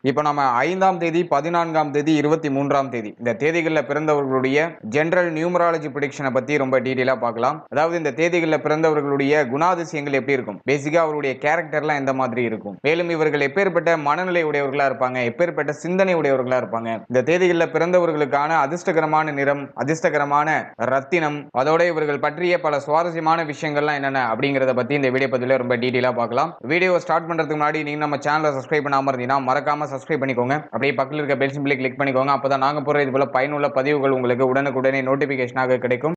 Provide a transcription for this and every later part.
இப்போ நம்ம 5ஆம் தேதி, 14ஆம் தேதி, 23ஆம் தேதி இந்த தேதிகளில் பிறந்தவர்களுடைய ஜெனரல் நியூமராலஜி ப்ரெடிக்ஷனை பத்தி ரொம்ப டீடைலா பார்க்கலாம். அதாவது இந்த தேதிகளில் பிறந்தவர்களுடைய குணாதிசயங்கள் எப்படி இருக்கும், பேசிக்கா அவருடைய கேரக்டர்லாம் எந்த மாதிரி இருக்கும், மேலும் இவர்கள் எப்பேற்பட்ட மனநிலை உடையவர்களா இருப்பாங்க, எப்பேற்பட்ட சிந்தனை உடையவர்களா இருப்பாங்க, இந்த தேதிகளில் பிறந்தவர்களுக்கான அதிர்ஷ்டகரமான நிறம், அதிர்ஷ்டகரமான ரத்தினம், அதோட இவர்கள் பற்றிய பல சுவாரஸ்யமான விஷயங்கள்லாம் என்னென்ன அப்படிங்கறத பத்தி இந்த வீடியோ பதிவில் ரொம்ப டீடைலா பார்க்கலாம். வீடியோ ஸ்டார்ட் பண்றதுக்கு முன்னாடி நீங்க நம்ம சேனலை சப்ஸ்கிரைப் பண்ணாம இருந்தீங்கன்னா மறக்காம சப்ஸ்கிரைப் பண்ணிக்கோங்க. அப்படியே பக்கத்தில் இருக்க பெல் சிம்பிளை கிளிக் பண்ணிக்கோங்க. அப்பதான் நாங்க போற இது போல பயனுள்ள பதிவுகள் உங்களுக்கு உடனுக்குடனே நோட்டிபிகேஷனாக கிடைக்கும்.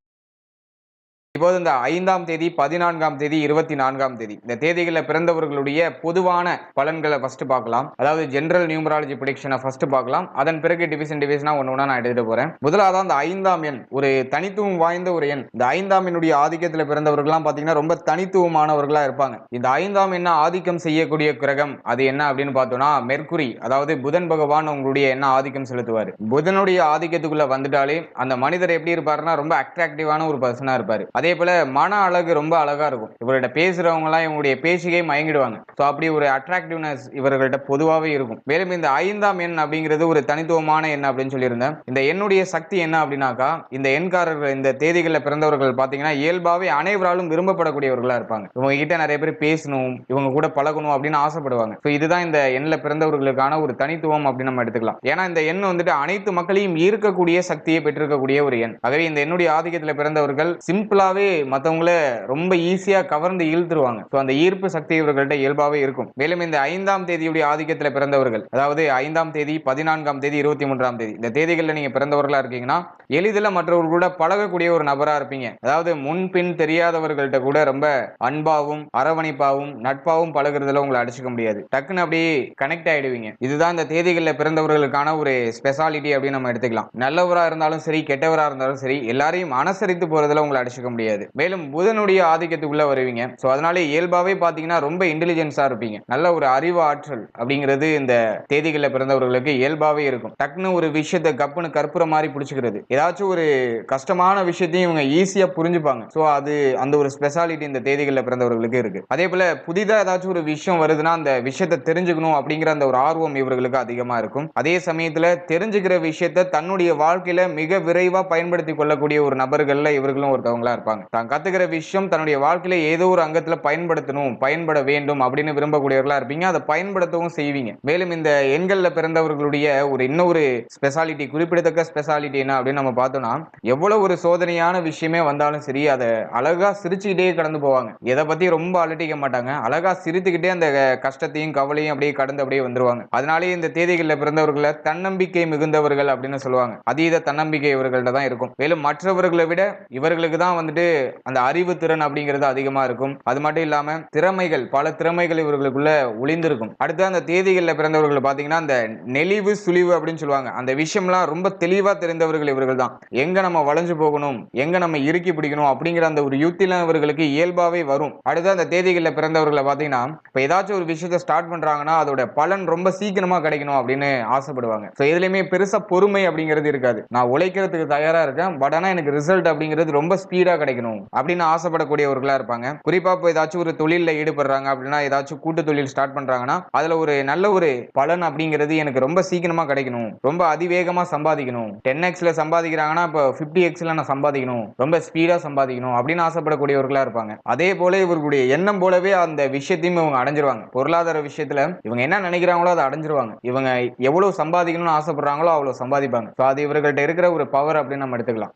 இப்போது இந்த 5ஆம் தேதி, 14ஆம் தேதி, 24ஆம் தேதி இந்த தேதிகளில் பிறந்தவர்களுடைய பொதுவான பலன்களை ஃபர்ஸ்ட் பார்க்கலாம். அதாவது ஜெனரல் நியூமராலஜி ப்ரெடிக்ஷனை ஃபர்ஸ்ட் பார்க்கலாம். அதன் பிறகு டிவிஷனா ஒன்று நான் எடுத்துட்டு போறேன். முதலாவது அந்த 5ஆம் எண் ஒரு தனித்துவம் வாய்ந்த ஒரு எண். இந்த 5ஆம் எண்ணுடைய ஆதிக்கத்தில் பிறந்தவர்கள்லாம் பார்த்தீங்கன்னா ரொம்ப தனித்துவமானவர்களா இருப்பாங்க. இந்த 5ஆம் எண்ணை ஆதிக்கம் செய்யக்கூடிய கிரகம் அது என்ன அப்படின்னு பார்த்தோம்னா மெர்க்குரி, அதாவது புதன் பகவான் உங்களுடைய என்ன ஆதிக்கம் செலுத்துவார். புதனுடைய ஆதிக்கத்துக்குள்ள வந்துட்டாலே அந்த மனிதர் எப்படி இருப்பாருன்னா ரொம்ப அட்ராக்டிவான ஒரு பர்சனா இருப்பாரு. அதே போல மன அழகு ரொம்ப அழகா இருக்கும். இவர்கிட்ட பேசுறவங்க எல்லாம் இவங்களுடைய பேசிக்கே மயங்கிடுவாங்க. சோ அப்படி ஒரு அட்ராக்டிவ்னஸ் இவர்கள்ட்ட பொதுவாகவே இருக்கும். மேலும் இந்த 5ஆம் எண் அப்படிங்கிறது ஒரு தனித்துவமான எண் அப்படின்னு சொல்லியிருந்தேன். இந்த எண்ணுடைய சக்தி என்ன அப்படின்னாக்கா, இந்த எண்காரர்கள் இந்த தேதிகளில் பிறந்தவர்கள் பாத்தீங்கன்னா இயல்பாவே அனைவராலும் விரும்பப்படக்கூடியவர்களா இருப்பாங்க. இவங்க கிட்ட நிறைய பேர் பேசணும், இவங்க கூட பழகணும் அப்படின்னு ஆசைப்படுவாங்க. ஸோ இதுதான் இந்த எண்ணில் பிறந்தவர்களுக்கான ஒரு தனித்துவம் அப்படின்னு நம்ம எடுத்துக்கலாம். ஏன்னா இந்த எண் வந்துட்டு அனைத்து மக்களையும் ஈர்க்கக்கூடிய சக்தியை பெற்றிருக்கக்கூடிய ஒரு எண். ஆகவே இந்த எண்ணுடைய ஆதிக்கத்தில் பிறந்தவர்கள் சிம்பிளாவே மத்தவங்கள ரொம்ப ஈஸியா கவர்ந்து இழுத்துருவாங்க. சோ அந்த ஈர்ப்பு சக்தி இவர்கள்ட்ட இயல்பாவே இருக்கும். மேலும் இந்த 5ஆம் தேதியுடைய ஆதிக்கத்தில் பிறந்தவர்கள், அதாவது 5ஆம் தேதி, 14ஆம் தேதி, 23ஆம் தேதி இந்த தேதிகளில் நீங்க பிறந்தவர்களா இருக்கீங்கன்னா எளிதில் மற்றவர்கள் கூட பழகக்கூடிய ஒரு நபரா இருப்பீங்க. அதாவது முன்பின் தெரியாதவர்கள்ட்ட கூட ரொம்ப அன்பாவும் அரவணைப்பாவும் நட்பாவும் பழகுறதுல உங்களை அடிச்சுக்க முடியாது. டக்குன்னு அப்படியே கனெக்ட் ஆயிடுவீங்க. இதுதான் இந்த தேதிகளில் பிறந்தவர்களுக்கான ஒரு ஸ்பெஷாலிட்டி அப்படின்னு நம்ம எடுத்துக்கலாம். நல்லவரா இருந்தாலும் சரி, கெட்டவரா இருந்தாலும் சரி, எல்லாரையும் அனுசரித்து போறதுல உங்களை அடிச்சுக்க முடியாது. மேலும் புதனுடைய ஆதிக்கத்துக்குள்ள வருவீங்க. சோ அதனால இயல்பாவே பாத்தீங்கன்னா ரொம்ப இன்டெலிஜென்ஸா இருப்பீங்க. நல்ல ஒரு அறிவு ஆற்றல் அப்படிங்கிறது இந்த தேதிகளில் பிறந்தவர்களுக்கு இயல்பாவே இருக்கும். டக்குன்னு ஒரு விஷயத்தை கப்புன்னு கற்பூர மாதிரி பிடிச்சுக்கிறது, ஏதாச்சும் ஒரு கஷ்டமான விஷயத்தையும் இவங்க ஈஸியா புரிஞ்சுப்பாங்க. சோ அது அந்த ஒரு ஸ்பெஷாலிட்டி இந்த தேதிகளில் பிறந்தவர்களுக்கு இருக்கு. அதே போல புதிதா ஏதாச்சும் ஒரு விஷயம் வருதுன்னா அந்த விஷயத்தை தெரிஞ்சுக்கணும் அப்படிங்கிற அந்த ஒரு ஆர்வம் இவர்களுக்கு அதிகமா இருக்கும். அதே சமயத்துல தெரிஞ்சுக்கிற விஷயத்தை தன்னுடைய வாழ்க்கையில மிக விரைவா பயன்படுத்தி கொள்ளக்கூடிய ஒரு நபர்கள்ல இவர்களும் ஒருத்தவங்களா இருப்பாங்க. தான் கத்துக்கிற விஷயம் தன்னுடைய வாழ்க்கையில ஏதோ ஒரு அங்கத்துல பயன்படுத்தணும், பயன்பட வேண்டும் அப்படின்னு விரும்பக்கூடியவர்களா இருப்பீங்க. அதை பயன்படுத்தவும் செய்வீங்க. மேலும் இந்த எண்கள்ல பிறந்தவர்களுடைய ஒரு இன்னொரு ஸ்பெஷாலிட்டி, குறிப்பிடத்தக்க ஸ்பெஷாலிட்டி என்ன அப்படின்னு நம்ம பார்த்தோம்னா, எவ்வளவு ஒரு சோதனையான விஷயமே வந்தாலும் சரி அதை அழகா சிரிச்சுக்கிட்டே கடந்து போவாங்க. எதை பத்தி ரொம்ப அலட்டிக்க மாட்டாங்க. அழகா சிரித்துக்கிட்டே அந்த கஷ்டத்தையும் கவலையும் அப்படியே கடந்து அப்படியே வந்துருவாங்க. அதனாலேயே இந்த தேதிகளில் பிறந்தவர்களை தன்னம்பிக்கை மிகுந்தவர்கள் அப்படின்னு சொல்லுவாங்க. அதீத தன்னம்பிக்கை இவர்கள்ட்ட தான் இருக்கும். மேலும் மற்றவர்களை விட இவர்களுக்கு தான் வந்துட்டு அந்த அறிவு திறன் அப்படிங்கிறது அதிகமா இருக்கும். அது மட்டும் இல்லாம திறமைகள், பல திறமைகள் இவர்களுக்குள்ள ஒளிந்திருக்கும். அடுத்து அந்த தேதிகளில் பிறந்தவர்கள் பாத்தீங்கன்னா அந்த நெளிவு சுழிவு அப்படின்னு சொல்லுவாங்க. அந்த விஷயம்லாம் ரொம்ப தெளிவா தெரிந்தவர்கள் இவர்கள் தான். எங்க நம்ம வளைஞ்சு போகணும், எங்க நம்ம இறுக்கி பிடிக்கணும் அப்படிங்கிற அந்த ஒரு யுக்திலாம் இவர்களுக்கு இயல்பாவே வரும். அடுத்து அந்த தேதிகளில் பிறந்தவர்களை பாத்தீங்கன்னா இப்ப ஏதாச்சும் ஒரு விஷயத்தை ஸ்டார்ட் பண்றாங்கன்னா அதோட பலன் ரொம்ப சீக்கிரமா கிடைக்கணும் அப்படின்னு ஆசைப்படுவாங்க. சோ இதுலயுமே பெருசா பொறுமை அப்படிங்கிறது இருக்காது. நான் உழைக்கிறதுக்கு தயாரா இருக்கேன், பட் ஆனா எனக்கு ரிசல்ட் அப்படிங்கிறது ரொம்ப ஸ்பீடா கிடைக்கணும் அப்படின்னு ஆசைப்படக்கூடியவர்களா இருப்பாங்க. குறிப்பா இப்போ ஏதாச்சும் ஒரு தொழில ஈடுபடுறாங்க அப்படின்னா, ஏதாச்சும் கூட்டு தொழில் ஸ்டார்ட் பண்றாங்கன்னா அதுல ஒரு நல்ல ஒரு பலன் அப்படிங்கிறது எனக்கு ரொம்ப சீக்கிரமா கிடைக்கணும், ரொம்ப அதிவேகமா சம்பாதிக்கணும், 10x சம்பாதிக்கிறாங்கன்னா இப்போ 50x நான் சம்பாதிக்கணும், ரொம்ப ஸ்பீடா சம்பாதிக்கணும் அப்படின்னு ஆசைப்படக்கூடியவர்களா இருப்பாங்க. அதே போல இவர்களுடைய எண்ணம் போலவே அந்த விஷயத்தையும் இவங்க அடைஞ்சிருவாங்க. பொருளாதார விஷயத்துல இவங்க என்ன நினைக்கிறாங்களோ அதை அடைஞ்சிருவாங்க. இவங்க எவ்வளவு சம்பாதிக்கணும்னு ஆசைப்படுறாங்களோ அவ்வளவு சம்பாதிப்பாங்க. அது இவர்கள்ட்ட இருக்கிற ஒரு பவர் அப்படின்னு நம்ம எடுத்துக்கலாம்.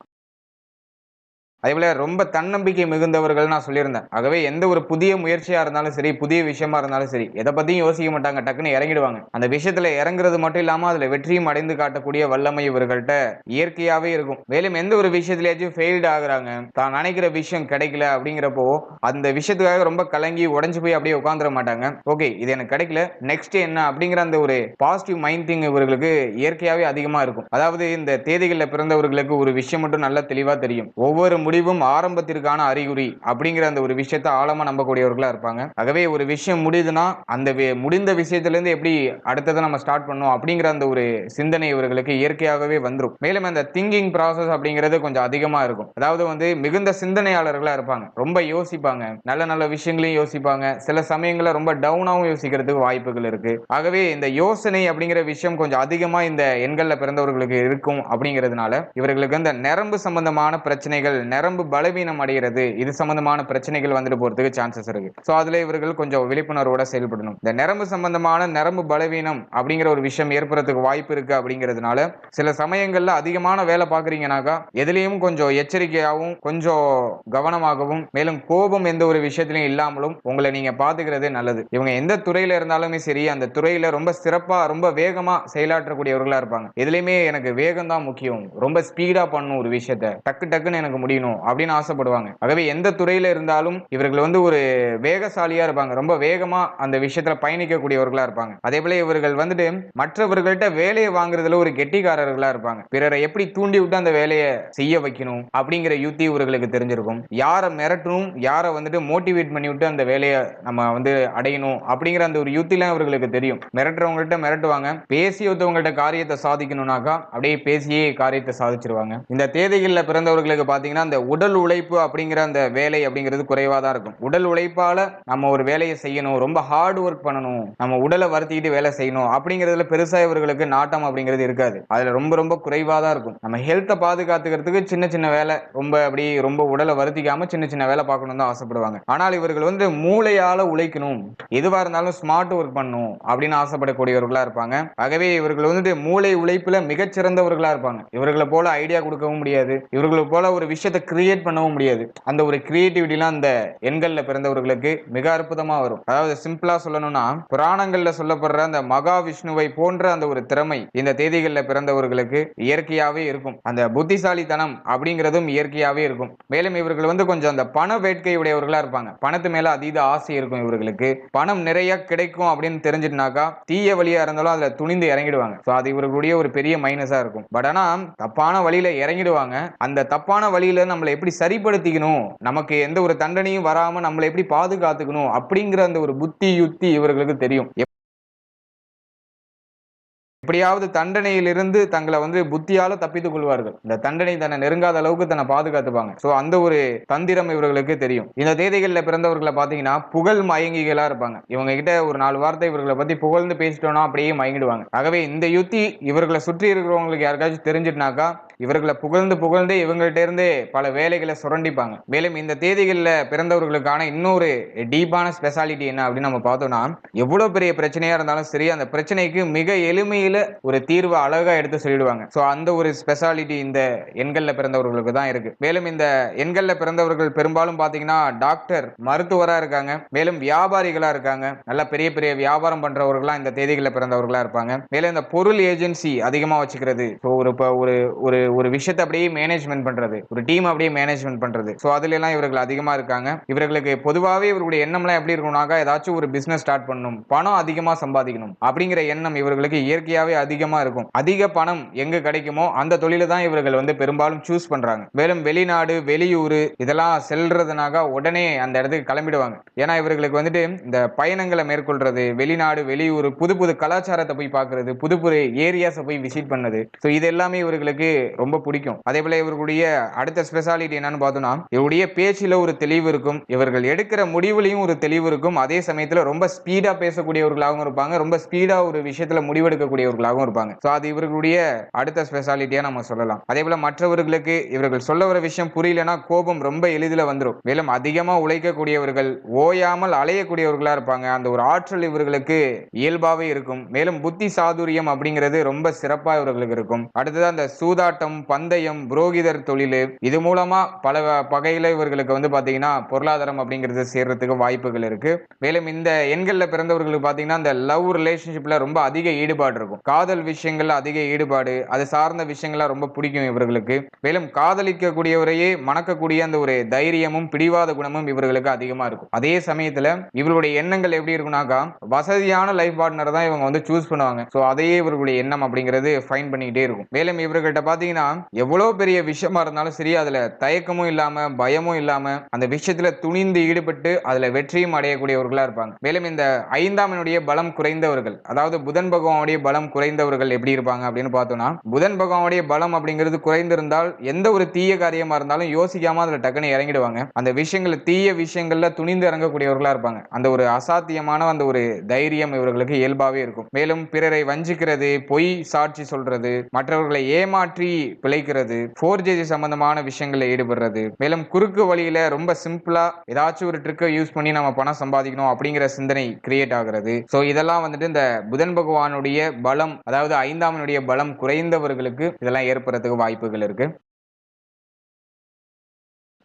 அதேபோல ரொம்ப தன்னம்பிக்கை மிகுந்தவர்கள் நான் சொல்லியிருந்தேன். ஆகவே எந்த ஒரு புதிய முயற்சியா இருந்தாலும் சரி, புதிய விஷயமா இருந்தாலும் சரி, எதை பத்தியும் யோசிக்க மாட்டாங்க, டக்குன்னு இறங்கிடுவாங்க. அந்த விஷயத்துல இறங்குறது மட்டும் இல்லாம அதுல வெற்றியும் அடைந்து காட்டக்கூடிய வல்லமை இவர்கள்ட்ட இயற்கையாவே இருக்கும். மேலும் எந்த ஒரு விஷயத்திலேயாச்சும் ஃபெயில்டு ஆகுறாங்க, தான் நினைக்கிற விஷயம் கிடைக்கல அப்படிங்கிறப்போ அந்த விஷயத்துக்காக ரொம்ப கலங்கி உடஞ்சு போய் அப்படியே உட்காந்துட மாட்டாங்க. ஓகே இது எனக்கு கிடைக்கல, நெக்ஸ்ட் என்ன அப்படிங்கிற அந்த ஒரு பாசிட்டிவ் மைண்ட் திங் இவர்களுக்கு இயற்கையாவே அதிகமா இருக்கும். அதாவது இந்த தேதிகளில் பிறந்தவர்களுக்கு ஒரு விஷயம் மட்டும் நல்லா தெளிவா தெரியும். ஒவ்வொரு முடிவும் ஆரம்பத்திற்கான அறிகுறி அப்படிங்கிற அந்த ஒரு விஷயத்தை ஆழமா நம்பக்கூடியவர்களா இருப்பாங்க. ஆகவே ஒரு விஷயம் முடியுதுன்னா அந்த முடிந்த விஷயத்துல இருந்து எப்படி அடுத்ததை நம்ம ஸ்டார்ட் பண்ணணும் அப்படிங்கிற அந்த ஒரு சிந்தனை இவர்களுக்கு இயற்கையாகவே வந்துடும். மேலும் அந்த திங்கிங் ப்ராசஸ் அப்படிங்கிறது கொஞ்சம் அதிகமா இருக்கும். அதாவது வந்து மிகுந்த சிந்தனையாளர்களா இருப்பாங்க. ரொம்ப யோசிப்பாங்க, நல்ல நல்ல விஷயங்களையும் யோசிப்பாங்க. சில சமயங்கள்ல ரொம்ப டவுனாவும் யோசிக்கிறதுக்கு வாய்ப்புகள் இருக்கு. ஆகவே இந்த யோசனை அப்படிங்கிற விஷயம் கொஞ்சம் அதிகமா இந்த எண்கள்ல பிறந்தவர்களுக்கு இருக்கும். அப்படிங்கிறதுனால இவர்களுக்கு இந்த நரம்பு சம்பந்தமான பிரச்சனைகள், நரம்பு பலவீனம் அடைகிறது, இது சம்பந்தமான பிரச்சனைகள் வந்துட்டு போறதுக்கு சான்சஸ் இருக்கு. சோ அதுல இவர்கள் கொஞ்சம் விழிப்புணர்வோட செயல்படணும். இந்த நரம்பு சம்பந்தமான நரம்பு பலவீனம் அப்படிங்கிற ஒரு விஷயம் ஏற்படுறதுக்கு வாய்ப்பு இருக்கு. அப்படிங்கிறதுனால சில சமயங்கள்ல அதிகமான வேலை பாக்குறீங்கன்னாக்கா எதுலயும் கொஞ்சம் எச்சரிக்கையாகவும் கொஞ்சம் கவனமாகவும், மேலும் கோபம் எந்த ஒரு விஷயத்திலையும் இல்லாமலும் உங்களை நீங்க பாத்துக்கிறது நல்லது. இவங்க எந்த துறையில இருந்தாலுமே சரி, அந்த துறையில ரொம்ப சிறப்பா ரொம்ப வேகமா செயலாற்றக்கூடியவர்களா இருப்பாங்க. எதுலையுமே எனக்கு வேகம் தான் முக்கியம், ரொம்ப ஸ்பீடா பண்ணணும், ஒரு விஷயத்த டக்கு டக்குன்னு எனக்கு முடியணும் அப்படின்னு ஆசைப்படுவாங்க. ஆகவே எந்த துறையில இருந்தாலும் இவர்கள் வந்து ஒரு வேகசாலியா இருப்பாங்க. ரொம்ப வேகமா அந்த விஷயத்துல பயணிக்கக்கூடியவர்களா இருப்பாங்க. அதே போல இவர்கள் வந்துட்டு மற்றவர்கள்ட்ட வேலையை வாங்குறதுல ஒரு கெட்டிக்காரர்களா இருப்பாங்க. பிறரை எப்படி தூண்டி விட்டு அந்த வேலையை செய்ய வைக்கணும் அப்படிங்கிற யுத்தி இவர்களுக்கு தெரிஞ்சிருக்கும். யாரை மிரட்டணும், யாரை வந்துட்டு மோட்டிவேட் பண்ணி விட்டு அந்த வேலையை நம்ம வந்து அடையணும் அப்படிங்கிற அந்த ஒரு யுத்திலாம் இவர்களுக்கு தெரியும். மிரட்டுறவங்கள்ட்ட மிரட்டுவாங்க, பேசி ஒருத்தவங்கள்ட்ட காரியத்தை சாதிக்கணும்னாக்கா அப்படியே பேசியே காரியத்தை சாதிச்சிருவாங்க. இந்த தேதிகள்ல பிறந்தவர்களுக்கு பாத்தீங்கன்னா அந்த உடல் உழைப்பு அப்படிங்கிற அந்த வேலை அப்படிங்கிறது குறைவா தான் இருக்கும். உடல் உழைப்பால நம்ம ஒரு வேலையை செய்யணும், ரொம்ப ஹார்ட் ஒர்க் பண்ணணும், நம்ம உடலை வருத்திக்கிட்டு வேலை செய்யணும் அப்படிங்கிறதுல பெருசா இவர்களுக்கு நாட்டம் அப்படிங்கிறது இருக்காது. அதுல ரொம்ப ரொம்ப குறைவா தான் இருக்கும். நம்ம ஹெல்த்தை பாதுகாத்துக்கிறதுக்கு சின்ன சின்ன வேலை, ரொம்ப அப்படி ரொம்ப உடலை வருத்திக்காம சின்ன சின்ன வேலை பார்க்கணும் தான் ஆசைப்படுவாங்க. ஆனால் இவர்கள் வந்து மூளையால உழைக்கணும், எதுவா இருந்தாலும் ஸ்மார்ட் ஒர்க் பண்ணணும் அப்படின்னு ஆசைப்படக்கூடியவர்களா இருப்பாங்க. ஆகவே இவர்கள் வந்து மூளை உழைப்புல மிகச்சிறந்தவர்களா இருப்பாங்க. இவர்களை போல ஐடியா கொடுக்கவும் முடியாது, இவர்களை போல ஒரு விஷயத்தை கிரியேட் பண்ணவும் முடியாது. அந்த ஒரு கிரியேட்டிவிட்டிலாம் அந்த எண்கள்ல பிறந்தவர்களுக்கு மிக அற்புதமா வரும். அதாவது சிம்பிளா சொல்லணும்னா, புராணங்கள்ல சொல்லப்படுற அந்த மகாவிஷ்ணுவை போன்ற அந்த ஒரு திறமை இந்த தேதிகள்ல பிறந்தவர்களுக்கு இயற்கையாவே இருக்கும். அந்த புத்திசாலித்தனம் அப்படிங்கிறதும் இயற்கையாவே இருக்கும். மேலும் இவர்கள் வந்து கொஞ்சம் அந்த பண வேட்கை உடையவர்களா இருப்பாங்க. பணத்து மேல அதீத ஆசை இருக்கும் இவர்களுக்கு. பணம் நிறைய கிடைக்கும் அப்படின்னு தெரிஞ்சிட்டுனாக்கா தீய வழியா இருந்தாலும் அதுல துணிந்து இறங்கிடுவாங்க. அது இவர்களுடைய ஒரு பெரிய மைனஸா இருக்கும். பட் ஆனா தப்பான வழியில இறங்கிடுவாங்க. அந்த தப்பான வழியில நம்மளை எப்படி சரிப்படுத்திக்கணும், நமக்கு எந்த ஒரு தண்டனையும் வராம நம்மளை எப்படி பாதுகாத்துக்கணும் அப்படிங்கிற அந்த ஒரு புத்தி யுக்தி இவர்களுக்கு தெரியும். எப்படியாவது தண்டனையிலிருந்து தங்களை வந்து புத்தியால தப்பித்துக் கொள்வார்கள். இந்த தண்டனை தன்னை நெருங்காத அளவுக்கு தன்னை பாதுகாத்துப்பாங்க. சோ அந்த ஒரு தந்திரம் இவர்களுக்கு தெரியும். இந்த தேதிகள்ல பிறந்தவர்களை பாத்தீங்கன்னா புகழ் மயங்கிகளா இருப்பாங்க. இவங்க கிட்ட ஒரு 4 வார்த்தை இவர்களை பத்தி புகழ்ந்து பேசிட்டோம்னா அப்படியே மயங்கிடுவாங்க. ஆகவே இந்த யுத்தி இவர்களை சுற்றி இருக்கிறவங்களுக்கு யாருக்காச்சும் தெரிஞ்சிட்டுனாக்கா இவர்களை புகழ்ந்து புகழ்ந்து இவங்கள்ட்ட இருந்து பல வேலைகளை சுரண்டிப்பாங்க. மேலும் இந்த தேதிகள்ல பிறந்தவர்களுக்கான இன்னொரு டீப்பான ஸ்பெஷாலிட்டி என்ன அப்படின்னு நம்ம பார்த்தோம்னா, எவ்வளவு பெரிய பிரச்சனையா இருந்தாலும் சரி, அந்த பிரச்சனைக்கு மிக எளிமையில ஒரு தீர்வு அழகா எடுத்து சொல்லிடுவாங்க. சோ அந்த ஒரு ஸ்பெஷாலிட்டி இந்த எண்கள்ல பிறந்தவர்களுக்கு தான் இருக்கு. மேலும் இந்த எண்கள்ல பிறந்தவர்கள் பெரும்பாலும் பாத்தீங்கன்னா டாக்டர், மருத்துவரா இருக்காங்க. மேலும் வியாபாரிகளா இருக்காங்க. நல்ல பெரிய பெரிய வியாபாரம் பண்றவர்களா இந்த தேதிகள்ல பிறந்தவர்களா இருப்பாங்க. மேலும் இந்த பொருள் ஏஜென்சி அதிகமா வச்சுக்கிறது, ஒரு விஷயத்தை அப்படியே மேனேஜ்மெண்ட் பண்றது, ஒரு டீம் அப்படியே மேனேஜ்மெண்ட் பண்றது, சோ அதுல எல்லாம் இவர்கள் அதிகமா இருக்காங்க. இவர்களுக்கு பொதுவாகவே இவருடைய எண்ணம்லாம் எப்படி இருக்கும்னாக்கா ஏதாச்சும் ஒரு பிசினஸ் ஸ்டார்ட் பண்ணணும், பணம் அதிகமா சம்பாதிக்கணும் அப்படிங்கிற எண்ணம் இவர்களுக்கு இயற்கையாவே அதிகமா இருக்கும். அதிக பணம் எங்க கிடைக்குமோ அந்த தொழில தான் இவர்கள் வந்து பெரும்பாலும் சூஸ் பண்றாங்க. மேலும் வெளிநாடு, வெளியூர் இதெல்லாம் செல்றதுனாக உடனே அந்த இடத்துக்கு கிளம்பிடுவாங்க. ஏன்னா இவர்களுக்கு வந்துட்டு இந்த பயணங்களை மேற்கொள்றது, வெளிநாடு வெளியூர் புது புது கலாச்சாரத்தை போய் பார்க்கிறது, புது புது ஏரியாஸை போய் விசிட் பண்ணது, சோ இது எல்லாமே இவர்களுக்கு ரொம்ப பிடிக்கும். அதே போல இவர்களுடைய அடுத்த ஸ்பெஷாலிட்டி என்னன்னு பார்த்தோம்னா, இவருடைய பேச்சில ஒரு தெளிவு இருக்கும், இவர்கள் எடுக்கிற முடிவுலையும் ஒரு தெளிவு இருக்கும். அதே சமயத்துல ரொம்ப ஸ்பீடா பேசக்கூடியவர்களாகவும் இருப்பாங்க, ரொம்ப ஸ்பீடா ஒரு விஷயத்துல முடிவெடுக்கக்கூடியவர்களாகவும் இருப்பாங்க. சோ அது இவர்களுடைய அடுத்த ஸ்பெஷாலிட்டியா நம்ம சொல்லலாம். அதே போல மற்றவர்களுக்கு இவர்கள் சொல்ல வர விஷயம் புரியலனா கோபம் ரொம்ப எளிதில் வந்துடும். மேலும் அதிகமா உழைக்கக்கூடியவர்கள், ஓயாமல் அலையக்கூடியவர்களா இருப்பாங்க. அந்த ஒரு ஆற்றல் இவர்களுக்கு இயல்பாவே இருக்கும். மேலும் புத்தி சாதுரியம் அப்படிங்கிறது ரொம்ப சிறப்பா இவர்களுக்கு இருக்கும். அடுத்தது அந்த சூதாட்டம், பந்தயம், புரோகிதர் தொழில், இது மூலமா பல பகையில இவர்களுக்கு வந்து பாத்தீங்கன்னா பொருளாதாரம் அப்படிங்கிறது சேர்றதுக்கு வாய்ப்புகள் இருக்கு. மேலும் இந்த எண்கள்ல பிறந்தவர்களுக்கு பாத்தீங்கன்னா இந்த லவ் ரிலேஷன்ஷிப்ல ரொம்ப அதிக ஈடுபாடு இருக்கும். காதல் விஷயங்கள்ல அதிக ஈடுபாடு, அது சார்ந்த விஷயங்கள்லாம் ரொம்ப பிடிக்கும் இவர்களுக்கு. மேலும் காதலிக்கக்கூடியவரையே மணக்கக்கூடிய அந்த ஒரு தைரியமும் பிடிவாத குணமும் இவர்களுக்கு அதிகமா இருக்கும். அதே சமயத்துல இவர்களுடைய எண்ணங்கள் எப்படி இருக்கும்னாக்கா, வசதியான லைஃப் பார்ட்னர் தான் இவங்க வந்து சூஸ் பண்ணுவாங்க. சோ அதையே இவர்களுடைய எண்ணம் அப்படிங்கிறது ஃபைன் பண்ணிக்கிட்டே இருக்கும். மேலும் இவர்கள்ட்ட பாத்தீங்கன்னா எவ்வளவு பெரிய விஷயமா இருந்தாலும் சரி, அதுல தயக்கமும் இல்லாம பயமும் இல்லாம அந்த விஷயத்துல துணிந்து ஈடுபட்டு அதுல வெற்றியும் அடையக்கூடியவர்களா இருப்பாங்க. மேலும் இந்த 5ஆம் எண்ணுடைய பலம் குறைந்தவர்கள், அதாவது புதன் பகவானுடைய பலம் குறைந்தவர்கள் எப்படி இருப்பாங்க அப்படின்னு பார்த்தோம்னா, புதன் பகவானுடைய பலம் அப்படிங்கிறது குறைந்திருந்தால் எந்த ஒரு தீய காரியமா இருந்தாலும் யோசிக்காம அதுல டக்குன்னு இறங்கிடுவாங்க. அந்த விஷயங்கள் தீய விஷயங்கள்ல துணிந்து இறங்கக்கூடியவர்களா இருப்பாங்க. அந்த ஒரு அசாத்தியமான அந்த ஒரு தைரியம் இவர்களுக்கு இயல்பாவே இருக்கும். மேலும் பிறரை வஞ்சிக்கிறது, பொய் சாட்சி சொல்றது, மற்றவர்களை ஏமாற்றி பிழைக்கிறது, ஃபோர்ஜரி சம்பந்தமான விஷயங்கள்ல ஈடுபடுறது, மேலும் குறுக்கு வழியில ரொம்ப சிம்பிளா ஏதாச்சும் ஒரு ட்ரிக்கை யூஸ் பண்ணி நம்ம பணம் சம்பாதிக்கணும் அப்படிங்கிற சிந்தனை கிரியேட் ஆகிறது. சோ இதெல்லாம் வந்துட்டு இந்த புதன் பகவானுடைய பலம், அதாவது 5ஆம் பலம் குறைந்தவர்களுக்கு இதெல்லாம் ஏற்படுறதுக்கு வாய்ப்புகள் இருக்கு.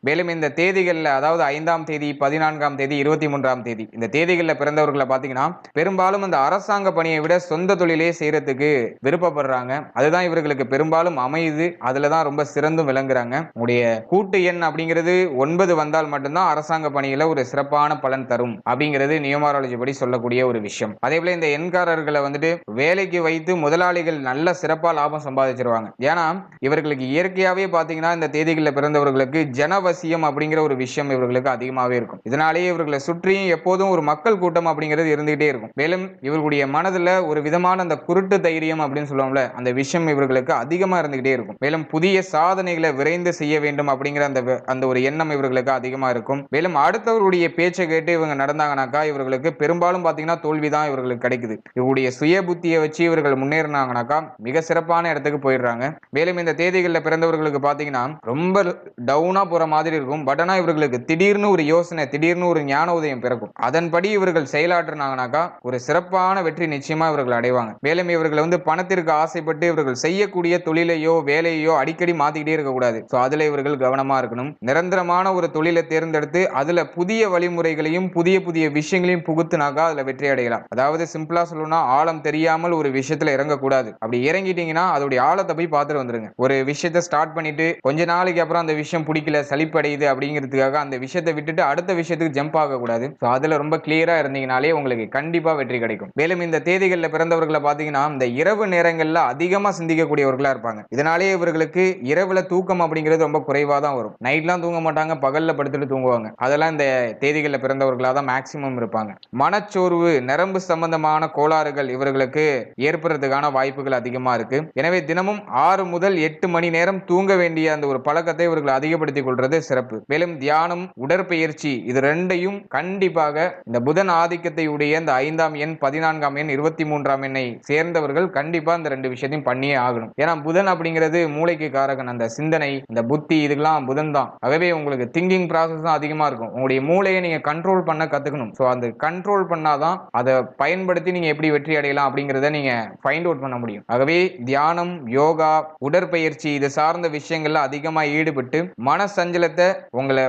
மேலும் இந்த தேதிகள்ல, அதாவது 5ஆம் தேதி, 14ஆம் தேதி, 23ஆம் தேதி இந்த தேதிகள்ல பிறந்தவர்களை பாத்தீங்கன்னா பெரும்பாலும் அந்த அரசாங்க பணியை விட சொந்த தொழிலே செய்யறதுக்கு விருப்பப்படுறாங்க. அதுதான் இவர்களுக்கு பெரும்பாலும் அமையுது. அதுலதான் ரொம்ப சிறந்தும் விளங்குறாங்க. உங்களுடைய கூட்டு எண் அப்படிங்கிறது 9 வந்தால் மட்டும்தான் அரசாங்க பணியில ஒரு சிறப்பான பலன் தரும் அப்படிங்கிறது நியூமராலஜி படி சொல்லக்கூடிய ஒரு விஷயம். அதே போல இந்த எண்காரர்களை வந்துட்டு வேலைக்கு வைத்து முதலாளிகள் நல்ல சிறப்பா லாபம் சம்பாதிச்சிருவாங்க. ஏன்னா இவர்களுக்கு இயற்கையாவே பாத்தீங்கன்னா இந்த தேதிகளில் பிறந்தவர்களுக்கு ஜனவசியம் அப்படிங்கிற ஒரு விஷயம் இவர்களுக்கு அதிகமாவே இருக்கும். இதனாலேயே இவர்களை சுற்றியும் எப்போதும் ஒரு மக்கள் கூட்டம் அப்படிங்கிறது இருந்துகிட்டே இருக்கும். மேலும் இவர்களுடைய மனதுல ஒரு விதமான அந்த குருட்டு தைரியம் அப்படின்னு சொல்லுவோம்ல, அந்த விஷயம் இவர்களுக்கு அதிகமா இருந்துகிட்டே இருக்கும். மேலும் புதிய சாதனைகளை விரைந்து செய்ய வேண்டும் அப்படிங்கிற அந்த ஒரு எண்ணம் இவர்களுக்கு அதிகமா இருக்கும். மேலும் அடுத்தவருடைய பேச்சை கேட்டு இவங்க நடந்தாங்கனாக்கா இவர்களுக்கு பெரும்பாலும் பாத்தீங்கன்னா தோல்விதான் இவர்களுக்கு கிடைக்குது. இவருடைய சுய புத்தியை வச்சு இவர்கள் முன்னேறினாங்கனாக்கா மிக சிறப்பான இடத்துக்கு போயிடுறாங்க. மேலும் இந்த தேதிகளில் பிறந்தவர்களுக்கு பாத்தீங்கன்னா ரொம்ப டவுனா போற மாதிரி இருக்கும். பட் ஆனா இவர்களுக்கு திடீர்னு ஒரு யோசனை, திடீர்னு ஒரு ஞான உதயம் பிறக்கும். அதன்படி இவர்கள் செயலாற்றினாங்கனாக்கா ஒரு சிறப்பான வெற்றி நிச்சயமா இவர்கள் அடைவாங்க. மேலும் இவர்கள் வந்து பணத்திற்கு ஆசைப்பட்டு இவர்கள் செய்யக்கூடிய தொழிலையோ வேலையோ அடிக்கடி மாத்திக்கிட்டே இருக்கக்கூடாது. சோ அதுல இவர்கள் கவனமா இருக்கணும். நிரந்தரமான ஒரு தொழிலை தேர்ந்தெடுத்து அதுல புதிய வழிமுறைகளையும் புதிய புதிய விஷயங்களையும் புகுத்துனாக்கா அதுல வெற்றி அடையலாம். அதாவது சிம்பிளா சொல்லணும்னா ஆழம் தெரியாமல் ஒரு விஷயத்துல இறங்கக்கூடாது. அப்படி இறங்கிட்டீங்கன்னா அதோடைய ஆழத்தை போய் பார்த்துட்டு வந்துருங்க. ஒரு விஷயத்தை ஸ்டார்ட் பண்ணிட்டு கொஞ்ச நாளைக்கு அப்புறம் அந்த விஷயம் பிடிக்கல, சலிப்படையுது அப்படிங்கிறதுக்காக அந்த விஷயத்தை விட்டுட்டு அடுத்த விஷயத்துக்கு ஜம்ப் ஆகக்கூடாது. அதுல ரொம்ப கிளியரா இருந்தீங்கனாலே உங்களுக்கு கண்டிப்பா வெற்றி கிடைக்கும். மேலும் இந்த தேதிகளில் பிறந்தவர்களை பாத்தீங்கன்னா இந்த இரவு நேரங்கள்ல அதிகமா சிந்திக்கக்கூடியவர்களா இருப்பாங்க. இதனாலேயே இவர்களுக்கு இரவுல தூக்கம் அப்படிங்கிறது ரொம்ப குறைவா தான் வரும். நைட்லாம் தூங்க மாட்டாங்க, பகல்ல படுத்துட்டு தூங்குவாங்க. அதெல்லாம் இந்த தேதிகளில் பிறந்தவர்களா தான் மேக்சிமம் இருப்பாங்க. மனச்சோர்வு, நரம்பு சம்பந்தமான கோளாறுகள் இவர்களுக்கு ஏற்படுறதுக்கான வாய்ப்புகள் அதிகமா இருக்கு. எனவே தினமும் 6 முதல் 8 மணி நேரம் தூங்க வேண்டிய அந்த ஒரு பழக்கத்தை இவர்கள் அதிகப்படுத்திக் கொள்றது சிறப்பு. மேலும் தியானம், உடற்பயிற்சி இது ரெண்டையும் கண்டிப்பாக இந்த புதன் ஆதிக்கத்தை உடைய இந்த 5ஆம் எண், 14ஆம் எண், 23ஆம் எண்ணை சேர்ந்தவர்கள் கண்டிப்பா இந்த ரெண்டு விஷயத்தையும் பண்ணியே ஆகணும். ஏன்னா புதன் அப்படிங்கிறது மூளைக்கு காரகன். அந்த சிந்தனை, இந்த புத்தி இதுக்கெல்லாம் புதன் தான். ஆகவே உங்களுக்கு திங்கிங் ப்ராசஸ் தான் அதிகமா இருக்கும். உங்களுடைய மூளையை நீங்க கண்ட்ரோல் பண்ண கத்துக்கணும். சோ அந்த கண்ட்ரோல் பண்ணாதான் அதை பயன்படுத்தி நீங்க எப்படி வெற்றி அடையலாம் அப்படிங்கறத நீங்க ஃபைண்ட் அவுட் பண்ண முடியும். ஆகவே தியானம், யோகா, உடற்பயிற்சி இது சார்ந்த விஷயங்கள்ல அதிகமா ஈடுபட்டு மன சஞ்சலத்தை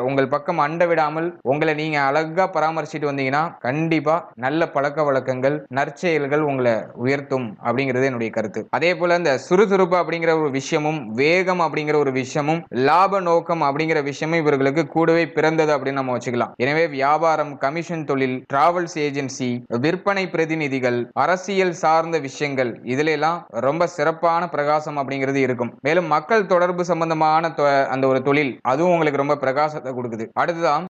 உங்கள் பக்கம் அண்ட விடாமல் உங்களை நீங்க அழகா பராமரிச்சுட்டு வந்தீங்கன்னா கண்டிப்பா நல்ல பழக்க வழக்கங்கள், நற்செயல்கள் உங்களை உயர்த்தும் அப்படிங்கிறது என்னுடைய கருத்து. அதே போல இந்த சுறுசுறுப்பு அப்படிங்கிற ஒரு விஷயமும், வேகம் அப்படிங்கிற ஒரு விஷயமும், லாப நோக்கம் அப்படிங்கிற விஷயமும் இவர்களுக்கு கூடவே பிறந்தது அப்படின்னு நம்ம வச்சுக்கலாம். எனவே வியாபாரம், கமிஷன் தொழில், டிராவல்ஸ் ஏஜென்சி, விற்பனை பிரதிநிதிகள், அரசியல் சார்ந்த விஷயங்கள் இதுல எல்லாம் ரொம்ப சிறப்பான பிரகாசம் அப்படிங்கிறது இருக்கும். மேலும் மக்கள் தொடர்பு சம்பந்தமான அந்த ஒரு தொழில் அதுவும் உங்களுக்கு ரொம்ப பிரகாசத்தை கொடுக்குது. அடுத்ததான்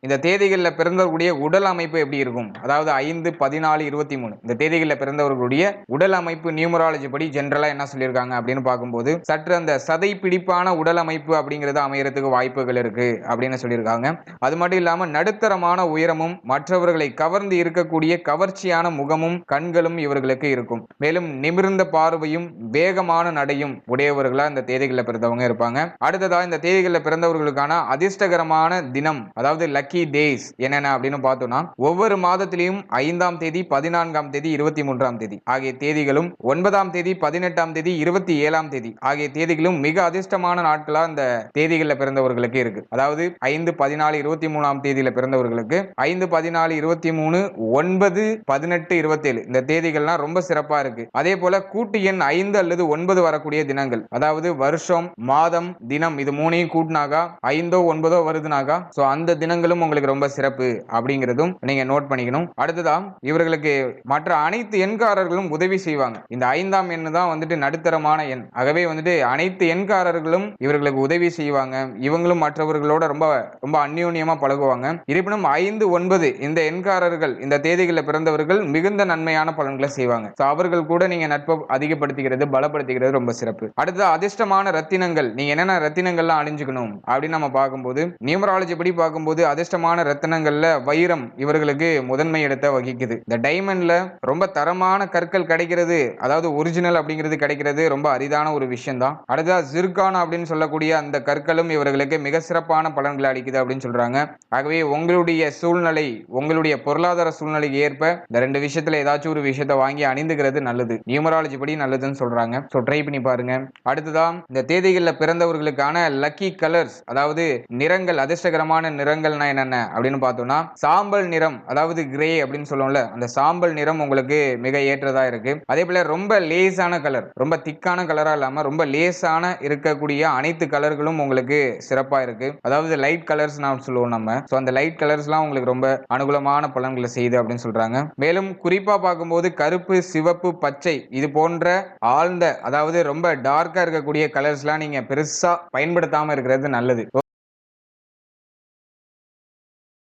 இந்த தேதிகளில் பிறந்தவர்களுடைய உடல் அமைப்பு எப்படி இருக்கும்? அதாவது 5, 14, 23 இந்த தேதிகளில் பிறந்தவர்களுடைய உடல் அமைப்பு நியூமராலஜி படி ஜெனரலா என்ன சொல்லியிருக்காங்க அப்படின்னு பார்க்கும்போது சற்று அந்த சதை பிடிப்பான உடல் அமைப்பு அப்படிங்கிறது அமையறதுக்கு வாய்ப்புகள் இருக்கு அப்படின்னு சொல்லியிருக்காங்க. அது மட்டும் இல்லாம நடுத்தரமான உயரமும் மற்றவர்களை கவர்ந்து இருக்கக்கூடிய கவர்ச்சியான முகமும் கண்களும் இவர்களுக்கு இருக்கும். மேலும் நிமிர்ந்த பார்வையும் வேகமான நடையும் உடையவர்களா இந்த தேதிகளில் பிறந்தவங்க இருப்பாங்க. அடுத்ததா இந்த தேதிகளில் பிறந்தவர்களுக்கான அதிர்ஷ்டகரமான தினம், அதாவது லக்கி லக்கி டேஸ் என்னென்ன அப்படின்னு பார்த்தோம்னா, ஒவ்வொரு மாதத்திலையும் 5ஆம் தேதி, 14ஆம் தேதி, 23ஆம் தேதி ஆகிய தேதிகளும், 9ஆம் தேதி, 18ஆம் தேதி, 27ஆம் தேதி ஆகிய தேதிகளும் மிக அதிர்ஷ்டமான நாட்களா இந்த தேதிகளில் பிறந்தவர்களுக்கு இருக்கு. அதாவது 5, 14, 23ஆம் தேதியில பிறந்தவர்களுக்கு 5, 14, 23, 9, 18, 27 இந்த தேதிகள்லாம் ரொம்ப சிறப்பா இருக்கு. அதே போல கூட்டு எண் 5 அல்லது 9 வரக்கூடிய தினங்கள், அதாவது வருஷம், மாதம், தினம் இது மூணையும் கூட்டினாக்கா 5ஓ 9ஓ வருதுனாக்கா சோ அந்த தினங்களும் உங்களுக்கு ரொம்ப சிறப்பு அப்படிங்கிறதும் நீங்க நோட் பண்ணிக்கணும். அடுத்ததா இவர்களுக்கு மற்ற அனைத்து எண்காரர்களும் உதவி செய்வாங்க. இந்த 5ஆம் எண் தான் வந்துட்டு நடுத்தரமான எண். ஆகவே வந்துட்டு அனைத்து எண்காரர்களும் இவர்களுக்கு உதவி செய்வாங்க. இவங்களும் மற்றவர்களோட ரொம்ப ரொம்ப அந்யோன்யமா பழகுவாங்க. இருப்பினும் 5, 9 இந்த எண்காரர்கள் இந்த தேதிகளில் பிறந்தவர்கள் மிகுந்த நன்மையான பலன்களை செய்வாங்க. அவர்கள் கூட நீங்க நட்பை அதிகப்படுத்திக்கிறது, பலப்படுத்திக்கிறது ரொம்ப சிறப்பு. அடுத்து அதிர்ஷ்டமான ரத்தினங்கள், நீங்க என்னென்ன ரத்தினங்கள்லாம் அணிஞ்சுக்கணும் அப்படின்னு நம்ம பார்க்கும்போது, நியூமராலஜி படி பார்க்கும்போது அதிர்ஷ்டமான ரத்தினங்கள்ல வைரம் இவர்களுக்கு முதன்மை இடத்தை வகிக்குது. இந்த டைமண்ட்ல ரொம்ப தரமான கற்கள் கிடைக்கிறது, அதாவது ஒரிஜினல் அப்படிங்கிறது கிடைக்கிறது ரொம்ப அரிதான ஒரு விஷயம் தான். அடுத்ததா ஜிர்கான் அப்படின்னு சொல்லக்கூடிய அந்த கற்களும் இவர்களுக்கு மிக சிறப்பான பலன்களை அளிக்குது அப்படின்னு சொல்றாங்க. ஆகவே உங்களுடைய சூழ்நிலை, உங்களுடைய பொருளாதார சூழ்நிலைக்கு ஏற்ப இந்த ரெண்டு விஷயத்துல ஏதாச்சும் ஒரு விஷயத்தை வாங்கி அணிந்துகிறது நல்லது. நியூமராலஜி படி நல்லதுன்னு சொல்றாங்க. சோ ட்ரை பண்ணி பாருங்க. அடுத்ததான் இந்த தேதிகளில் பிறந்தவர்களுக்கான லக்கி கலர்ஸ், அதாவது நிறங்கள், அதிர்ஷ்டகரமான நிறங்கள்னா என்னென்ன அப்படின்னு பார்த்தோம்னா, சாம்பல் நிறம், அதாவது கிரே அப்படின்னு சொல்லுவோம்ல, அந்த சாம்பல் நிறம் உங்களுக்கு மிக ஏற்றதா இருக்கு. அதே போல ரொம்ப லேசான கலர், ரொம்ப திக்கான கலரா இல்லாம ரொம்ப லேசான இருக்கக்கூடிய அனைத்து கலர்களும் உங்களுக்கு சிறப்பா இருக்கு. அதாவது லைட் கலர்ஸ் நான் சொல்லுவோம் நம்ம. சோ அந்த லைட் கலர்ஸ்லாம் உங்களுக்கு ரொம்ப அனுகூலமான பலன்களை செய்யுது அப்படின்னு சொல்றாங்க. மேலும் குறிப்பா பார்க்கும்போது கருப்பு, சிவப்பு, பச்சை இது போன்ற ஆழ்ந்த, அதாவது ரொம்ப டார்க்கா இருக்கக்கூடிய கலர்ஸ்லாம் நீங்க பெருசா பயன்படுத்தாம இருக்கிறது நல்லது.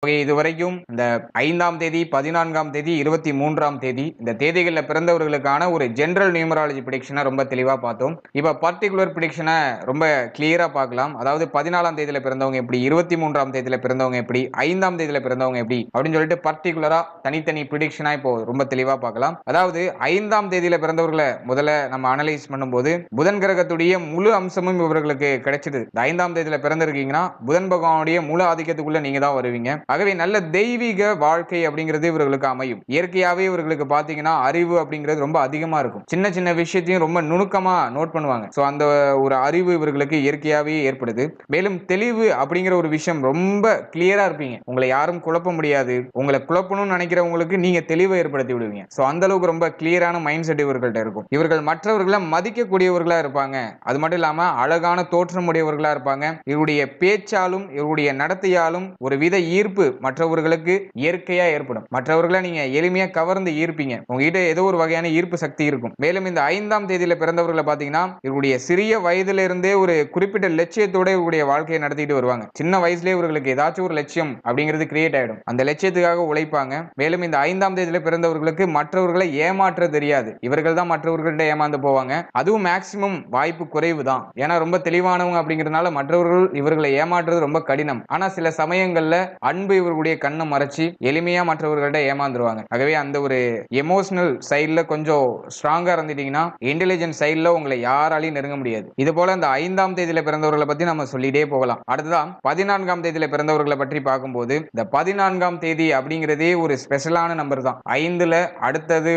இதுவரைக்கும் இந்த 5ஆம் தேதி, 14ஆம் தேதி, 23ஆம் தேதி இந்த தேதிகளில் பிறந்தவர்களுக்கான ஒரு ஜெனரல் நியூமராலஜி ப்ரெடிக்ஷனை ரொம்ப தெளிவா பார்த்தோம். இப்போ பர்டிகுலர் ப்ரெடிக்ஷனை ரொம்ப கிளியரா பார்க்கலாம். அதாவது 14ஆம் தேதியில பிறந்தவங்க எப்படி, 23ஆம் தேதியில பிறந்தவங்க எப்படி, 5ஆம் தேதியில பிறந்தவங்க எப்படி அப்படின்னு சொல்லிட்டு பர்டிகுலரா தனித்தனி ப்ரெடிக்ஷனா இப்போ ரொம்ப தெளிவா பார்க்கலாம். அதாவது 5ஆம் தேதியில பிறந்தவர்களை முதல்ல நம்ம அனலைஸ் பண்ணும்போது, புதன் கிரகத்துடைய முழு அம்சமும் இவர்களுக்கு கிடைச்சிடுது. 5ஆம் தேதியில பிறந்திருக்கீங்கன்னா புதன் பகவானுடைய முழு ஆதிக்கத்துக்குள்ள நீங்க தான் வருவீங்க. ஆகவே நல்ல தெய்வீக வாழ்க்கை அப்படிங்கிறது இவர்களுக்கு அமையும். இயற்கையாவே இவர்களுக்கு பாத்தீங்கன்னா அறிவு அப்படிங்கிறது ரொம்ப அதிகமா இருக்கும். சின்ன சின்ன விஷயத்தையும் ரொம்ப நுணுக்கமா நோட் பண்ணுவாங்க. சோ அந்த ஒரு அறிவு இவர்களுக்கு இயற்கையாவே ஏற்படுது. மேலும் தெளிவு அப்படிங்கிற ஒரு விஷயம் ரொம்ப கிளியரா இருப்பீங்க. உங்களை யாரும் குழப்ப முடியாது. உங்களை குழப்பணும்னு நினைக்கிறவங்களுக்கு நீங்க தெளிவை ஏற்படுத்தி விடுவீங்க. சோ அந்த அளவுக்கு ரொம்ப கிளியரான மைண்ட் செட் இவர்கள்ட்ட இருக்கும். இவர்கள் மற்றவர்களை மதிக்கக்கூடியவர்களா இருப்பாங்க. அது மட்டும் இல்லாம அழகான தோற்றம் உடையவர்களா இருப்பாங்க. இவருடைய பேச்சாலும் இவருடைய நடத்தையாலும் ஒரு வித ஈர்ப்பு மற்றவர்களுக்கு இயற்கையா ஏற்படும். மற்றவர்களை நீங்க எளிமையா கவர்ந்து ஈர்ப்பீங்க. உங்ககிட்ட ஏதோ ஒரு வகையான ஈர்ப்பு சக்தி இருக்கும். மேலும் இந்த 5ஆம் தேதியில பிறந்தவர்களை பாத்தீங்கன்னா, இவருடைய சிறிய வயதில இருந்தே ஒரு குறிப்பிட்ட லட்சியத்தோட இவருடைய வாழ்க்கையை நடத்திட்டு வருவாங்க. சின்ன வயசுலயே இவர்களுக்கு ஏதாச்சும் ஒரு லட்சியம் அப்படிங்கிறது கிரியேட் ஆயிடும். அந்த லட்சியத்துக்காக உழைப்பாங்க. மேலும் இந்த 5ஆம் தேதியில பிறந்தவர்களுக்கு மற்றவர்களை ஏமாற்ற தெரியாது. இவர்கள் தான் மற்றவர்கள்ட்ட ஏமாந்து போவாங்க. அதுவும் மேக்சிமம் வாய்ப்பு குறைவு தான். ஏன்னா ரொம்ப தெளிவானவங்க அப்படிங்கிறதுனால மற்றவர்கள் இவர்களை ஏமாற்றுறது ரொம்ப கடினம். ஆனா சில சமயங்கள்ல அன்பு இவர்களுடைய கண்ணை மறைச்சு எளிமையா மற்றவர்கள்ட்ட ஏமாந்துருவாங்க. ஆகவே அந்த ஒரு எமோஷனல் சைடுல கொஞ்சம் ஸ்ட்ராங்கா இருந்துட்டீங்கன்னா இன்டெலிஜென்ட் சைடுல உங்களை யாராலையும் நெருங்க முடியாது. இது போல இந்த 5ஆம் தேதியில பிறந்தவர்களை பத்தி நம்ம சொல்லிட்டே போகலாம். அடுத்ததான் 14ஆம் தேதியில பிறந்தவர்களை பற்றி பார்க்கும்போது, இந்த 14ஆம் தேதி அப்படிங்கிறதே ஒரு ஸ்பெஷலான நம்பர் தான். 5ல அடுத்தது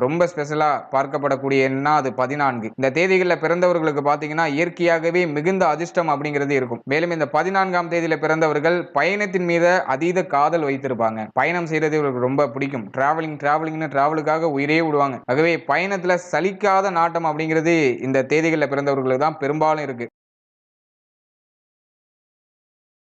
ரொம்ப ஸ்பெஷலா பார்க்கப்படக்கூடிய எண்ணா அது 14. இந்த தேதிகளில் பிறந்தவர்களுக்கு பாத்தீங்கன்னா இயற்கையாகவே மிகுந்த அதிர்ஷ்டம் அப்படிங்கிறது இருக்கும். மேலும் இந்த 14ஆம் தேதியில பிறந்தவர்கள் பயணத்தின் மீது அதீத காதல் வைத்திருப்பாங்க. பயணம் செய்யறது இவங்களுக்கு ரொம்ப பிடிக்கும். டிராவலுக்காக உயிரே விடுவாங்க. ஆகவே பயணத்துல சலிக்காத நாட்டம் அப்படிங்கிறது இந்த தேதிகளில் பிறந்தவர்களுக்கு தான் பெரும்பாலும் இருக்கு.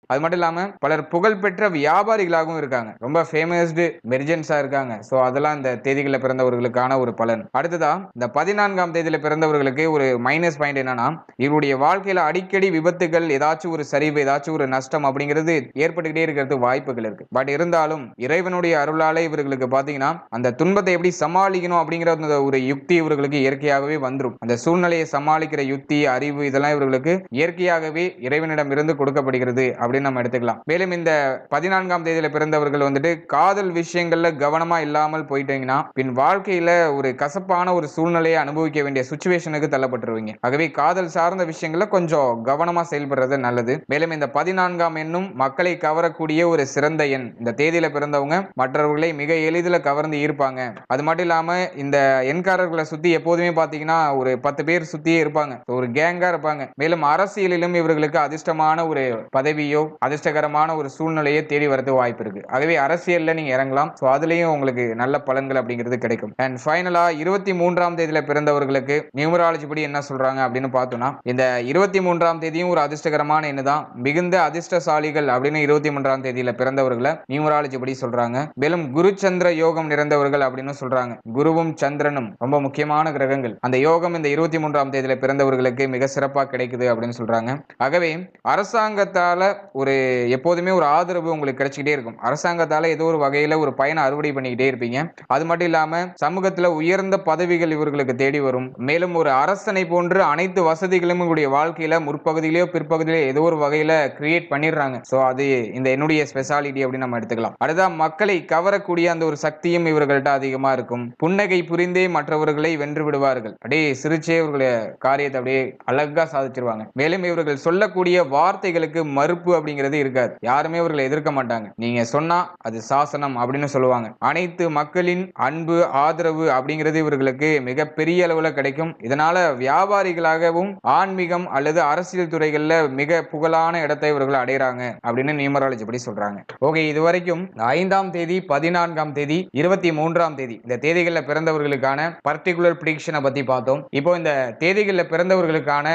அது மட்டும் இல்லாம பலர் புகழ்பெற்ற வியாபாரிகளாகவும் இருக்காங்க. ரொம்ப ஃபேமஸ்டு மெர்ஜென்ட்ஸா இருக்காங்க. சோ அதெல்லாம் இந்த தேதிகளில் பிறந்தவர்களுக்கான ஒரு பலன். அடுத்ததா இந்த 14ஆம் தேதியில பிறந்தவர்களுக்கு ஒரு மைனஸ் பாயிண்ட் என்னன்னா, இவருடைய வாழ்க்கையில அடிக்கடி விபத்துகள், ஏதாச்சும் ஒரு சரிவு, ஏதாச்சும் ஒரு நஷ்டம் அப்படிங்கிறது ஏற்பட்டுக்கிட்டே இருக்கிறது வாய்ப்புகள் இருக்கு. பட் இருந்தாலும் இறைவனுடைய அருளாலே இவர்களுக்கு பாத்தீங்கன்னா அந்த துன்பத்தை எப்படி சமாளிக்கணும் அப்படிங்கிற ஒரு யுக்தி இவர்களுக்கு இயற்கையாகவே வந்துடும். அந்த சூழ்நிலையை சமாளிக்கிற யுக்தி, அறிவு இதெல்லாம் இவர்களுக்கு இயற்கையாகவே இறைவனிடம் இருந்து கொடுக்கப்படுகிறது அப்படின்னு அப்படின்னு நம்ம எடுத்துக்கலாம். மேலும் இந்த 14ஆம் தேதியில பிறந்தவர்கள் வந்துட்டு காதல் விஷயங்கள்ல கவனமா இல்லாமல் போயிட்டீங்கன்னா பின் வாழ்க்கையில ஒரு கசப்பான ஒரு சூழ்நிலையை அனுபவிக்க வேண்டிய சுச்சுவேஷனுக்கு தள்ளப்பட்டுருவீங்க. ஆகவே காதல் சார்ந்த விஷயங்கள்ல கொஞ்சம் கவனமா செயல்படுறது நல்லது. மேலும் இந்த 14ஆம் எண்ணும் மக்களை கவரக்கூடிய ஒரு சிறந்த எண். இந்த தேதியில பிறந்தவங்க மற்றவர்களை மிக எளிதில் கவர்ந்து ஈர்ப்பாங்க. அது மட்டும் இல்லாம இந்த எண்காரர்களை சுத்தி எப்போதுமே பாத்தீங்கன்னா ஒரு 10 பேர் சுத்தியே இருப்பாங்க, ஒரு கேங்கா இருப்பாங்க. மேலும் அரசியலிலும் இவர்களுக்கு அதிர்ஷ்டமான ஒரு பதவியோ அதிர்ஷ்டகரமான ஒரு சூழ்நிலையை தேடி வரது வாய்ப்பு இருக்கு. ஆகவே அரசியல்ல நீங்க இறங்கலாம். சோ அதுலயும் உங்களுக்கு நல்ல பலன்கள் அப்படிங்கிறது கிடைக்கும். அண்ட் ஃபைனலா 23ஆம் தேதியில பிறந்தவர்களுக்கு நியூமராலஜி படி என்ன சொல்றாங்க அப்படின்னு பார்த்தோம்னா இந்த 23ஆம் தேதியும் ஒரு அதிர்ஷ்டகரமான எண்ணு தான். மிகுந்த அதிர்ஷ்டசாலிகள் அப்படின்னு 23ஆம் தேதியில பிறந்தவர்களை நியூமராலஜி படி சொல்றாங்க. மேலும் குரு சந்திர யோகம் நிறைந்தவர்கள் அப்படின்னு சொல்றாங்க. குருவும் சந்திரனும் ரொம்ப முக்கியமான கிரகங்கள். அந்த யோகம் இந்த 23ஆம் தேதியில பிறந்தவர்களுக்கு மிக சிறப்பா கிடைக்குது அப்படின்னு சொல்றாங்க. ஆகவே அரசாங்கத்தால ஒரு எப்போதுமே ஒரு ஆதரவு உங்களுக்கு கிடைச்சிக்கிட்டே இருக்கும். அரசாங்கத்தால ஏதோ ஒரு வகையில ஒரு பயனை அறுவடை பண்ணிக்கிட்டே இருப்பீங்க. அது மட்டும் இல்லாம சமூகத்துல உயர்ந்த பதவிகள் இவர்களுக்கு தேடி வரும். மேலும் ஒரு அரசனை போன்று அனைத்து வசதிகளும் உங்களுடைய வாழ்க்கையில முற்பகுதியிலயோ பிற்பகுதியிலோ ஏதோ ஒரு வகையில கிரியேட் பண்ணிடுறாங்க. சோ அது இந்த என்னுடைய ஸ்பெஷாலிட்டி அப்படின்னு நம்ம எடுத்துக்கலாம். அடுத்த மக்களை கவரக்கூடிய அந்த ஒரு சக்தியும் இவர்கள்ட்ட அதிகமா இருக்கும். புன்னகை புரிந்தே மற்றவர்களை வென்று விடுவார்கள். அப்படியே சிரிச்சே இவர்களுடைய காரியத்தை அப்படியே அழகா சாதிச்சிருவாங்க. மேலும் இவர்கள் சொல்லக்கூடிய வார்த்தைகளுக்கு மறுப்பு அப்படிங்கிறது இருக்காது. யாருமே இவர்களை எதிர்க்க மாட்டாங்க. நீங்க சொன்னா அது சாசனம் அப்படின்னு சொல்லுவாங்க. அனைத்து மக்களின் அன்பு ஆதரவு அப்படிங்கிறது இவர்களுக்கு மிக பெரிய அளவுல கிடைக்கும். இதனால வியாபாரிகளாகவும் ஆன்மீகம் அல்லது அரசியல் துறைகள்ல மிக புகழான இடத்தை இவர்கள் அடைகிறாங்க அப்படின்னு நியூமராலஜி படி சொல்றாங்க. ஓகே, இதுவரைக்கும் 5ஆம் தேதி 14ஆம் தேதி 23ஆம் தேதி இந்த தேதிகளில் பிறந்தவர்களுக்கான பர்டிகுலர் பிரிடிக்ஷனை பத்தி பார்த்தோம். இப்போ இந்த தேதிகளில் பிறந்தவர்களுக்கான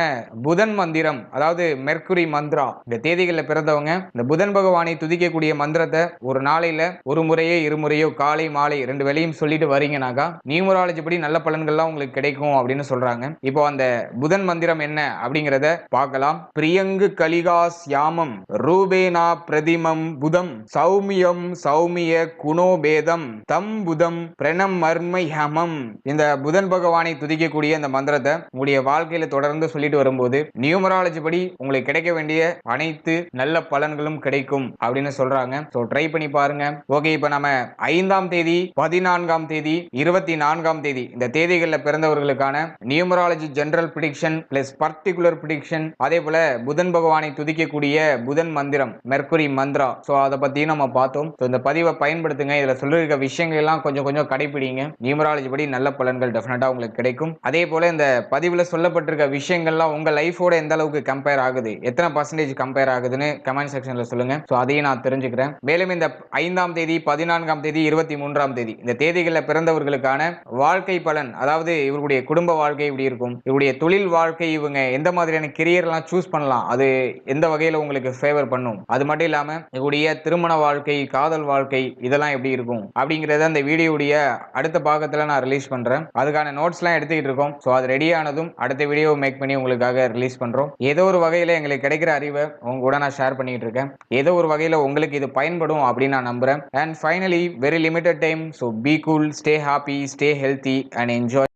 புதன் மந்திரம், அதாவது மெர்க்குரி மந்த்ரா, இந்த தேதிகளில் பிறந்தவங்க இந்த புதன் பகவானை துதிக்கக்கூடிய மந்திரத்தை ஒரு நாளையில ஒரு முறையோ இருமுறையோ காலை மாலை 2 வேளையும் சொல்லிட்டு வரீங்கனாக்கா நியூமராலஜி படி நல்ல பலன்கள்லாம் உங்களுக்கு கிடைக்கும் அப்படின்னு சொல்றாங்க. இப்போ அந்த புதன் மந்திரம் என்ன அப்படிங்கறத பார்க்கலாம். பிரியங்கு கலிகாஸ் யாமம் ரூபேனா பிரதிமம் புதம் சௌமியம் சௌமிய குணோபேதம் தம் புதம் பிரணம் மர்மயமம். இந்த புதன் பகவானை துதிக்கக்கூடிய இந்த மந்திரத்தை உங்களுடைய வாழ்க்கையில தொடர்ந்து சொல்லிட்டு வரும்போது நியூமராலஜி படி உங்களுக்கு கிடைக்க வேண்டிய அனைத்து நல்ல பலன்களும் கிடைக்கும் அப்படின்னு சொல்றாங்க. சோ ட்ரை பண்ணி பாருங்க. ஓகே, இப்போ நம்ம 5ஆம் தேதி 14ஆம் தேதி 24ஆம் தேதி இந்த தேதிகளில் பிறந்தவர்களுக்கான numerology general prediction plus particular prediction, அதே போல புதன் பகவானை துதிக்கக்கூடிய புதன் மந்திரம் மெர்க்குரி மந்த்ரா, சோ அதை பத்தி நம்ம பார்த்தோம். இந்த பதிவை பயன்படுத்துங்க. இதுல சொல்லிருக்க விஷயங்கள் எல்லாம் கொஞ்சம் கொஞ்சம் கடைபிடிங்க. நியூமராலஜி படி நல்ல பலன்கள் டெஃபினட்டா உங்களுக்கு கிடைக்கும். அதே போல இந்த பதிவுல சொல்லப்பட்டிருக்க விஷயங்கள்லாம் உங்க லைஃபோட எந்த அளவுக்கு கம்பேர் ஆகுது, எத்தனை பர்சன்டேஜ் கம்பேர் ஆகுதுன்னு கமெண்ட் செக்ஷன்ல சொல்லுங்க. சோ அதையும் நான் தெரிஞ்சுக்கிறேன். மேலும் இந்த 5ஆம் தேதி 14ஆம் தேதி 23ஆம் தேதி இந்த தேதிகளில் பிறந்தவர்களுக்கான வாழ்க்கை பலன், அதாவது இவருடைய குடும்ப வாழ்க்கை எப்படி இருக்கும், இவருடைய தொழில் வாழ்க்கை, இவங்க எந்த மாதிரியான கெரியர் எல்லாம் சூஸ் பண்ணலாம், அது எந்த வகையில உங்களுக்கு ஃபேவர் பண்ணும், அது மட்டும் இல்லாம இவருடைய திருமண வாழ்க்கை காதல் வாழ்க்கை இதெல்லாம் எப்படி இருக்கும் அப்படிங்கறத அந்த வீடியோடைய அடுத்த பாகத்துல நான் ரிலீஸ் பண்றேன். அதுக்கான நோட்ஸ் எல்லாம் எடுத்துக்கிட்டு இருக்கோம். சோ அது ரெடி ஆனதும் அடுத்த வீடியோ மேக் பண்ணி உங்களுக்காக ரிலீஸ் பண்றோம். ஏதோ ஒரு வகையில எங்களுக்கு கிடைக்கிற அறிவை உங்க கூட நான் ஷேர் பண்ணிட்டு இருக்கேன். ஏதோ ஒரு வகையில உங்களுக்கு இது பயன்படும் அப்படின்னு நான் நம்புறேன். And finally, very limited time, so be cool, stay happy, stay healthy and enjoy.